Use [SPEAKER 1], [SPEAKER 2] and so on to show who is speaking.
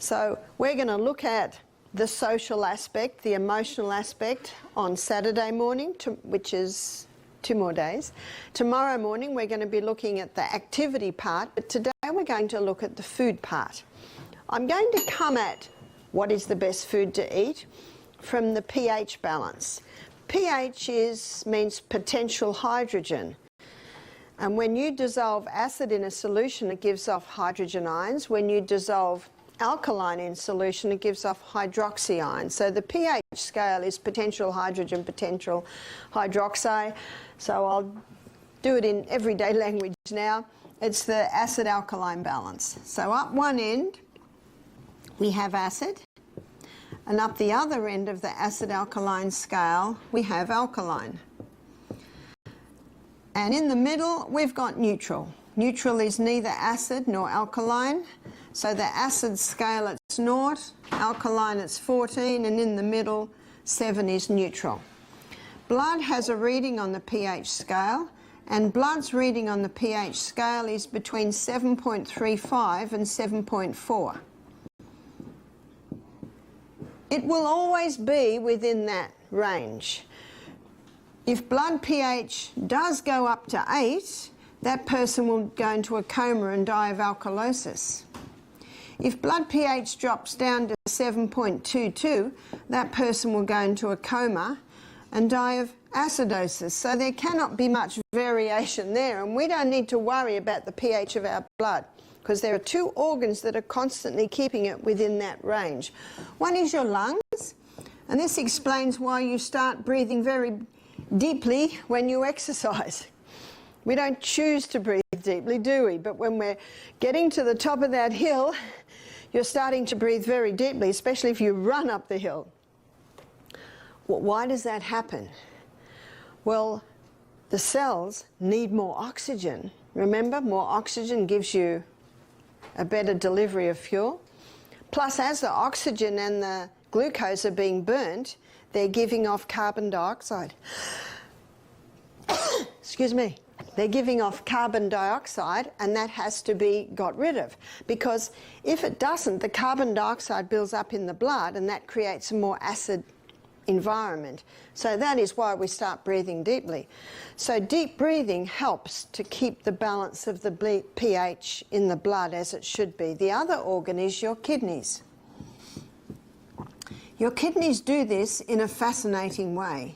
[SPEAKER 1] So we're going to look at the social aspect, the emotional aspect on Saturday morning, which is 2 more days. Tomorrow morning we're going to be looking at the activity part, but today we're going to look at the food part. I'm going to come at what is the best food to eat from the pH balance. pH means potential hydrogen. And when you dissolve acid in a solution, it gives off hydrogen ions. When you dissolve alkaline in solution, it gives off hydroxy ions. So the pH scale is potential hydrogen, potential hydroxy. So I'll do it in everyday language now. It's the acid-alkaline balance. So up one end, we have acid. And up the other end of the acid-alkaline scale, we have alkaline. And in the middle, we've got neutral. Neutral is neither acid nor alkaline. So the acid scale, it's 0, alkaline, it's 14, and in the middle, 7 is neutral. Blood has a reading on the pH scale, and blood's reading on the pH scale is between 7.35 and 7.4. It will always be within that range. If blood pH does go up to 8, that person will go into a coma and die of alkalosis. If blood pH drops down to 7.22, that person will go into a coma and die of acidosis. So there cannot be much variation there, and we don't need to worry about the pH of our blood because there are 2 organs that are constantly keeping it within that range. One is your lungs, and this explains why you start breathing very deeply when you exercise. We don't choose to breathe deeply, do we? But when we're getting to the top of that hill, you're starting to breathe very deeply, especially if you run up the hill. Well, why does that happen? Well, the cells need more oxygen. Remember, more oxygen gives you a better delivery of fuel. Plus, as the oxygen and the glucose are being burnt, they're giving off carbon dioxide. Excuse me. They're giving off carbon dioxide, and that has to be got rid of. Because if it doesn't, the carbon dioxide builds up in the blood, and that creates a more acid environment. So that is why we start breathing deeply. So deep breathing helps to keep the balance of the pH in the blood as it should be. The other organ is your kidneys. Your kidneys do this in a fascinating way.